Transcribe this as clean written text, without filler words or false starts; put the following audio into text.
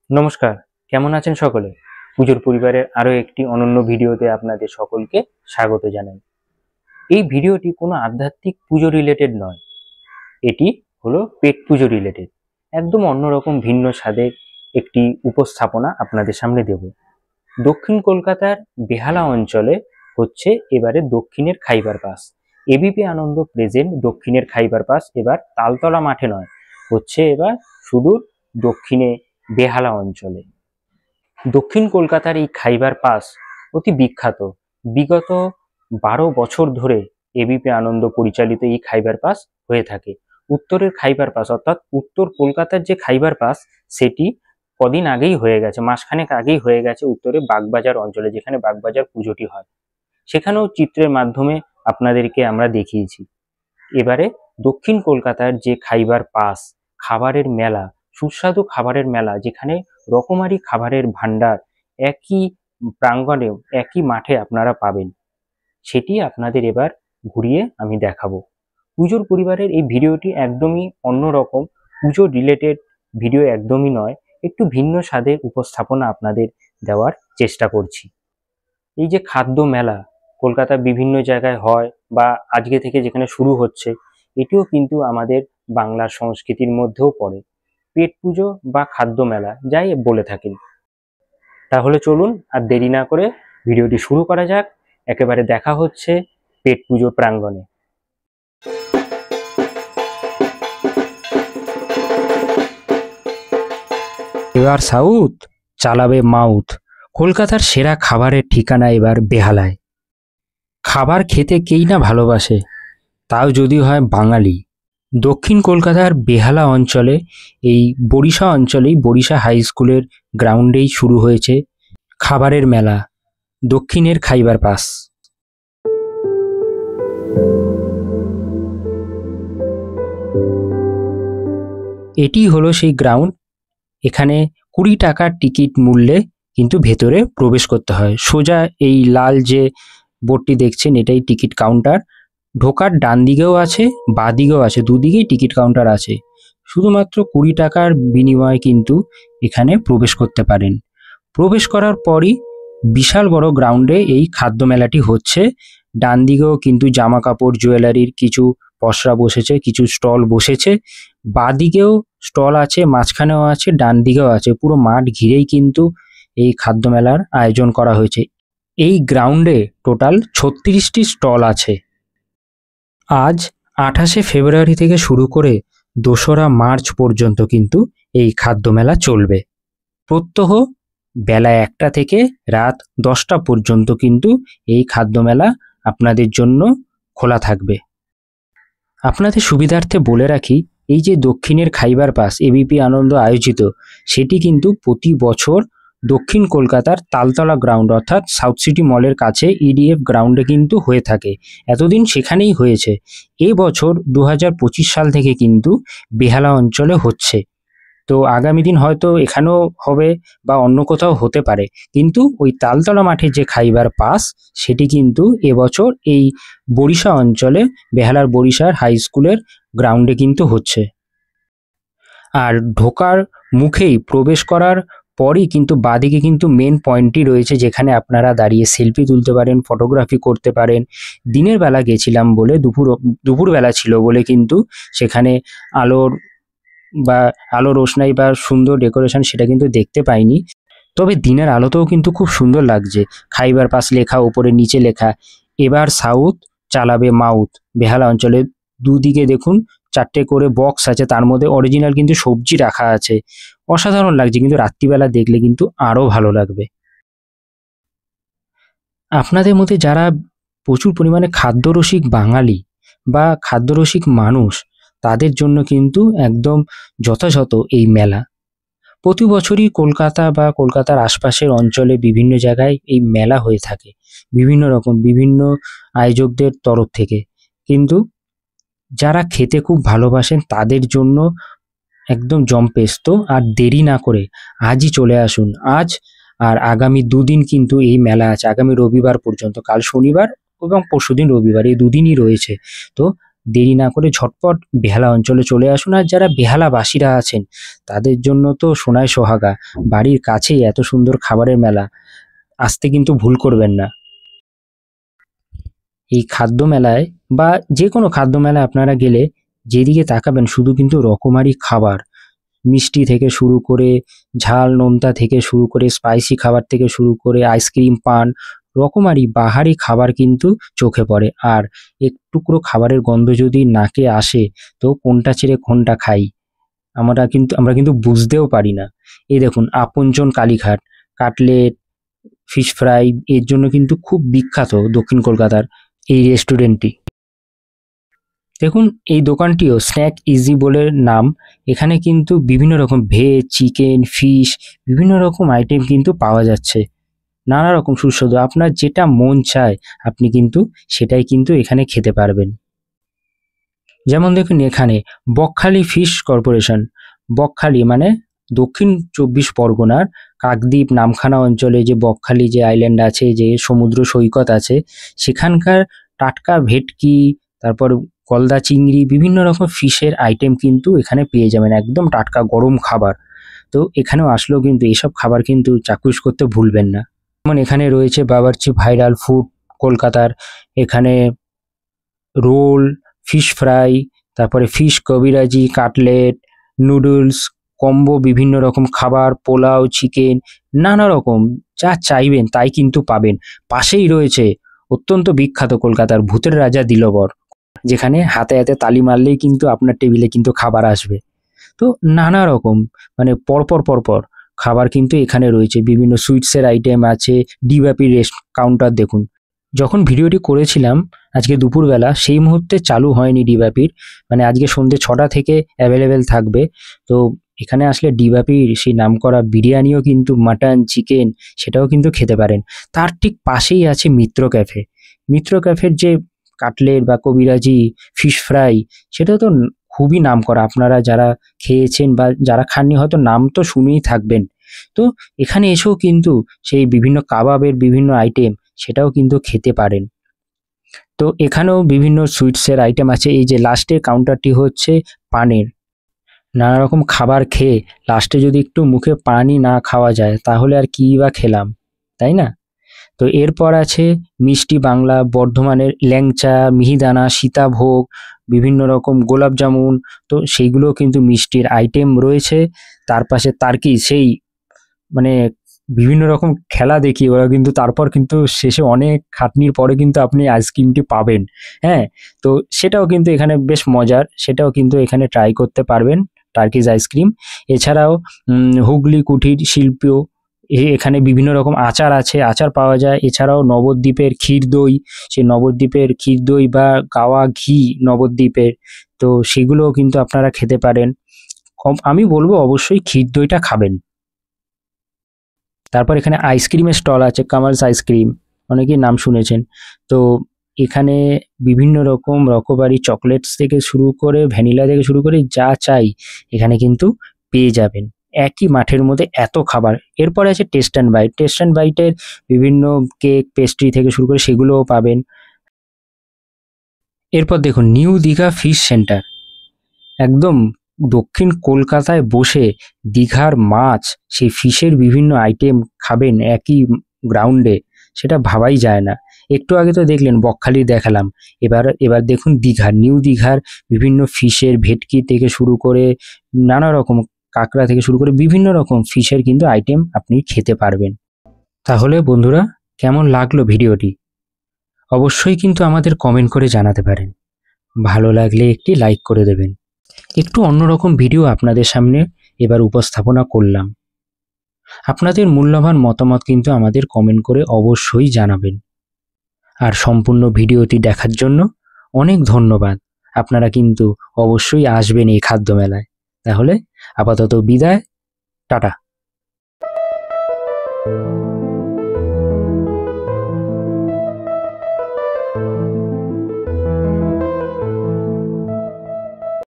নমস্কার, কেমন আছেন সকলে? পুজোর পরিবারের আরো একটি অনন্য ভিডিওতে আপনাদের সকলকে স্বাগত জানাই। এই ভিডিওটি কোনো আধ্যাত্মিক পুজো রিলেটেড নয়, এটি হলো পেট পুজো রিলেটেড। একদম অন্যরকম ভিন্ন স্বাদের একটি উপস্থাপনা আপনাদের সামনে দেব। দক্ষিণ কলকাতার বেহালা অঞ্চলে হচ্ছে এবারে দক্ষিণের খাইবার পাস। এবিপি আনন্দ প্রেজেন্ট দক্ষিণের খাইবার পাস এবার তালতলা মাঠে নয়, হচ্ছে এবার সুদূর দক্ষিণে বেহালা অঞ্চলে। দক্ষিণ কলকাতার এই খাইবার পাস অতি বিখ্যাত। বিগত 12 বছর ধরে এবিপি আনন্দ পরিচালিত এই খাইবার পাস হয়ে থাকে। উত্তরের খাইবার পাস অর্থাৎ উত্তর কলকাতার যে খাইবার পাস সেটি কদিন আগেই হয়ে গেছে, মাসখানেক আগেই হয়ে গেছে উত্তরে বাগবাজার অঞ্চলে, যেখানে বাগবাজার পুজোটি হয়। সেখানেও চিত্রের মাধ্যমে আপনাদেরকে আমরা দেখিয়েছি। এবারে দক্ষিণ কলকাতার যে খাইবার পাস খাবারের মেলা, সুস্বাদু খাবারের মেলা, যেখানে রকমারি খাবারের ভান্ডার একই প্রাঙ্গণে একই মাঠে আপনারা পাবেন, সেটি আপনাদের এবার ঘুরিয়ে আমি দেখাবো। পুজোর পরিবারের এই ভিডিওটি একদমই অন্যরকম, পুজো রিলেটেড ভিডিও একদমই নয়, একটু ভিন্ন স্বাদের উপস্থাপনা আপনাদের দেওয়ার চেষ্টা করছি। এই যে খাদ্য মেলা কলকাতার বিভিন্ন জায়গায় হয় বা আজকে থেকে যেখানে শুরু হচ্ছে, এটিও কিন্তু আমাদের বাংলার সংস্কৃতির মধ্যেও পড়ে। পেট পুজো বা খাদ্য মেলা যাই বলে থাকেন। তাহলে চলুন আর দেরি না করে ভিডিওটি শুরু করা যাক। একেবারে দেখা হচ্ছে পেট পুজোর প্রাঙ্গণে। এবার সাউথ চালাবে মাউথ। কলকাতার সেরা খাবারের ঠিকানা এবার বেহালায়। খাবার খেতে কেই না ভালোবাসে, তাও যদি হয় বাঙালি। দক্ষিণ কলকাতার বেহালা অঞ্চলে এই বরিশা অঞ্চলেই বরিশা হাই স্কুলের গ্রাউন্ডেই শুরু হয়েছে খাবারের মেলা, দক্ষিণের খাইবার পাস। এটি হলো সেই গ্রাউন্ড। এখানে 20 টাকার টিকিট মূল্যে কিন্তু ভেতরে প্রবেশ করতে হয়। সোজা এই লাল যে বোর্ডটি দেখছেন এটাই টিকিট কাউন্টার। ঢোকার ডান দিকেও আছে, বাঁ দিকেও আছে, দুদিকেই টিকিট কাউন্টার আছে। শুধুমাত্র 20 টাকার বিনিময়ে কিন্তু এখানে প্রবেশ করতে পারেন। প্রবেশ করার পরই বিশাল বড় গ্রাউন্ডে এই খাদ্য মেলাটি হচ্ছে। ডান দিকেও কিন্তু জামা কাপড় জুয়েলারির কিছু পসরা বসেছে, কিছু স্টল বসেছে। বাঁ দিকেও স্টল আছে, মাঝখানেও আছে, ডান দিকেও আছে। পুরো মাঠ ঘিরেই কিন্তু এই খাদ্য মেলার আয়োজন করা হয়েছে। এই গ্রাউন্ডে টোটাল 36টি স্টল আছে। আজ 28শে ফেব্রুয়ারি থেকে শুরু করে 2রা মার্চ পর্যন্ত কিন্তু এই খাদ্য মেলা চলবে। প্রত্যহ বেলা 1টা থেকে রাত 10টা পর্যন্ত কিন্তু এই খাদ্য মেলা আপনাদের জন্য খোলা থাকবে। আপনাদের সুবিধার্থে বলে রাখি, এই যে দক্ষিণের খাইবার পাস এবিপি আনন্দ আয়োজিত, সেটি কিন্তু প্রতি বছর দক্ষিণ কলকাতার তালতলা গ্রাউন্ড অর্থাৎ সাউথ সিটি মলের কাছে ইডিএফ গ্রাউন্ডে কিন্তু হয়ে থাকে। এতদিন সেখানেই হয়েছে। এবছর 2025 সাল থেকে কিন্তু বেহালা অঞ্চলে হচ্ছে। তো আগামী দিন হয়তো এখানেও হবে বা অন্য কোথাও হতে পারে, কিন্তু ওই তালতলা মাঠে যে খাইবার পাস সেটি কিন্তু এবছর এই বরিশা অঞ্চলে বেহালার বরিশার হাই স্কুলের গ্রাউন্ডে কিন্তু হচ্ছে। আর ঢোকার মুখেই প্রবেশ করার পরই কিন্তু বাঁদিকে কিন্তু মেন পয়েন্টটি রয়েছে, যেখানে আপনারা দাঁড়িয়ে সেলফি তুলতে পারেন, ফটোগ্রাফি করতে পারেন। দিনের বেলা গেছিলাম বলে, দুপুরবেলা ছিল বলে কিন্তু সেখানে আলো রোশনাই বা সুন্দর ডেকোরেশন সেটা কিন্তু দেখতে পাইনি। তবে দিনের আলোতেও কিন্তু খুব সুন্দর লাগছে। খাইবার পাস লেখা, ওপরে নিচে লেখা এবার সাউথ চালাবে মাউথ। বেহালা অঞ্চলে দুদিকে দেখুন 4টে করে বক্স আছে, তার মধ্যে অরিজিনাল কিন্তু সবজি রাখা আছে। অসাধারণ লাগছে, কিন্তু রাত্রিবেলা দেখলে কিন্তু আরো ভালো লাগবে। আপনাদের মধ্যে যারা প্রচুর পরিমাণে খাদ্যরসিক বাঙালি বা খাদ্যরসিক মানুষ, তাদের জন্য কিন্তু একদম যথাযথ এই মেলা। প্রতি বছরই কলকাতা বা কলকাতার আশপাশের অঞ্চলে বিভিন্ন জায়গায় এই মেলা হয়ে থাকে, বিভিন্ন আয়োজকদের তরফ থেকে। কিন্তু যারা খেতে খুব ভালোবাসেন তাদের জন্য একদম জম্পেস্ত। আর দেরি না করে আজই চলে আসুন। আজ আর আগামী 2 দিন কিন্তু এই মেলা আছে, আগামী রবিবার পর্যন্ত। কাল শনিবার এবং পরশুদিন রবিবার, এই 2 দিনই রয়েছে। তো দেরি না করে ঝটপট বেহালা অঞ্চলে চলে আসুন। আর যারা বেহালাবাসীরা আছেন তাদের জন্য তো সোনায় সোহাগা, বাড়ির কাছেই এত সুন্দর খাবারের মেলা, আসতে কিন্তু ভুল করবেন না। এই খাদ্য মেলায় বা যে কোনো খাদ্য মেলায় আপনারা গেলে যেদিকে তাকাবেন শুধু কিন্তু রকমারি খাবার, মিষ্টি থেকে শুরু করে ঝাল নোনতা থেকে শুরু করে স্পাইসি খাবার থেকে শুরু করে আইসক্রিম, পান, রকমারি বাহারি খাবার কিন্তু চোখে পড়ে। আর এক টুকরো খাবারের গন্ধ যদি নাকে আসে তো কোনটা ছেড়ে কোনটা খাই আমরা কিন্তু বুঝতেও পারি না। এই দেখুন আপনজন কালীঘাট, কাটলেট, ফিশ ফ্রাই এর জন্য কিন্তু খুব বিখ্যাত দক্ষিণ কলকাতার এই রেস্টুরেন্টটি। দেখুন এই দোকানটিও স্ন্যাক ইজি বলে নাম। এখানে কিন্তু বিভিন্ন রকম ভেজ, চিকেন, ফিশ বিভিন্ন রকম আইটেম কিন্তু পাওয়া যাচ্ছে, নানা রকম সুস্বাদু। আপনার যেটা মন চায় আপনি কিন্তু সেটাই কিন্তু এখানে খেতে পারবেন। যেমন দেখুন এখানে বকখালি ফিশ কর্পোরেশন, বকখালি মানে দক্ষিণ 24 পরগনার কাকদ্বীপ নামখানা অঞ্চলে যে বকখালি যে আইল্যান্ড আছে, যে সমুদ্র সৈকত আছে, সেখানকার টাটকা ভেটকি, তারপর গলদা চিংড়ি, বিভিন্ন রকম ফিশের আইটেম কিন্তু এখানে পেয়ে যাবেন, একদম টাটকা গরম খাবার। তো এখানেও আসলেও কিন্তু এইসব খাবার কিন্তু চাক্ষুষ করতে ভুলবেন না। যেমন এখানে রয়েছে বাবুর্চি ভাইরাল ফুড কলকাতার, এখানে রোল, ফিশ ফ্রাই, তারপরে ফিশ কবিরাজি, কাটলেট, নুডলস, কম্বো বিভিন্ন রকম খাবার, পোলাও, চিকেন, নানা রকম যা চাইবেন তাই কিন্তু পাবেন। পাশেই রয়েছে অত্যন্ত বিখ্যাত কলকাতার ভূতের রাজা দিলবর, যেখানে হাতে হাতে তালি মারলেই কিন্তু আপনার টেবিলে কিন্তু খাবার আসবে। তো নানা রকম মানে পরপর পরপর খাবার কিন্তু এখানে রয়েছে, বিভিন্ন সুইটসের আইটেম আছে। ডিবাপি রেস্ট কাউন্টার দেখুন, যখন ভিডিওটি করেছিলাম আজকে দুপুরবেলা সেই মুহূর্তে চালু হয়নি ডিবাপির, মানে আজকে সন্ধ্যে 6টা থেকে অ্যাভেলেবেল থাকবে। তো এখানে আসলে ডিবাপির সেই নামকরা বিরিয়ানিও কিন্তু মাটন, চিকেন সেটাও কিন্তু খেতে পারেন। তার ঠিক পাশেই আছে মিত্র ক্যাফে। মিত্র ক্যাফের যে কাটলেট বা কবিরাজি, ফিশ ফ্রাই, সেটা তো খুবই নামকরা। আপনারা যারা খেয়েছেন বা যারা খাননি হয়তো নাম তো শুনেই থাকবেন। তো এখানে এসেও কিন্তু সেই বিভিন্ন কাবাবের বিভিন্ন আইটেম সেটাও কিন্তু খেতে পারেন। তো এখানেও বিভিন্ন সুইটসের আইটেম আছে। এই যে লাস্টের কাউন্টারটি হচ্ছে পানের, নানা রকম খাবার খেয়ে লাস্টে যদি একটু মুখে পানি না খাওয়া যায় তাহলে আর কী বা খেলাম, তাই না? তো এরপর আছে মিষ্টি বাংলা, বর্ধমানের ল্যাংচা, মিহিদানা, সীতাভোগ, বিভিন্ন রকম গোলাপ জামুন, তো সেইগুলো কিন্তু মিষ্টির আইটেম রয়েছে। তার পাশে তার কি সেই মানে বিভিন্ন রকম খেলা দেখিয়ে ওরা কিন্তু তারপর কিন্তু শেষে অনেক খাটনির পরে কিন্তু আপনি আইসক্রিমটি পাবেন। হ্যাঁ, তো সেটাও কিন্তু এখানে বেশ মজার, সেটাও কিন্তু এখানে ট্রাই করতে পারবেন, টার্কিজ আইসক্রিম। এছাড়াও হুগলি কুটির শিল্প, এখানে বিভিন্ন রকম আচার আছে, আচার পাওয়া যায়। এছাড়াও নবদ্বীপের ক্ষীর দই, সেই নবদ্বীপের ক্ষীর দই বা গাওয়া ঘি নবদ্বীপের, তো সেগুলোও কিন্তু আপনারা খেতে পারেন। আমি বলবো অবশ্যই ক্ষীর দইটা খাবেন। তারপর এখানে আইসক্রিমের স্টল আছে, কামালস আইসক্রিম, অনেকেই নাম শুনেছেন। তো এখানে বিভিন্ন রকম রকমারি চকলেটস থেকে শুরু করে ভ্যানিলা থেকে শুরু করে যা চাই এখানে কিন্তু পেয়ে যাবেন একই মাঠের মধ্যে এত খাবার। এরপরে আছে taste and bite, taste and বাইটের বিভিন্ন কেক, পেস্ট্রি থেকে শুরু করে সেগুলোও পাবেন। এরপর দেখুন নিউ দীঘা ফিশ সেন্টার, একদম দক্ষিণ কলকাতায় বসে দীঘার মাছ, সেই ফিশের বিভিন্ন আইটেম খাবেন একই গ্রাউন্ডে, সেটা ভাবাই যায় না। একটু আগে তো দেখলেন বকখালি দেখালাম, এবার দেখুন দীঘার, নিউ দীঘার বিভিন্ন ফিশের ভেটকি থেকে শুরু করে নানা রকম কাঁকড়া থেকে শুরু করে বিভিন্ন রকম ফিশের কিন্তু আইটেম আপনি খেতে পারবেন। তাহলে বন্ধুরা কেমন লাগলো ভিডিওটি অবশ্যই কিন্তু আমাদের কমেন্ট করে জানাতে পারেন। ভালো লাগলে একটি লাইক করে দেবেন। একটু অন্যরকম ভিডিও আপনাদের সামনে এবার উপস্থাপনা করলাম। আপনাদের মূল্যবান মতামত কিন্তু আমাদের কমেন্ট করে অবশ্যই জানাবেন। আর সম্পূর্ণ ভিডিওটি দেখার জন্য অনেক ধন্যবাদ। আপনারা কিন্তু অবশ্যই আসবেন এই খাদ্য মেলায়। তাহলে আপাতত বিদায়, টাটা।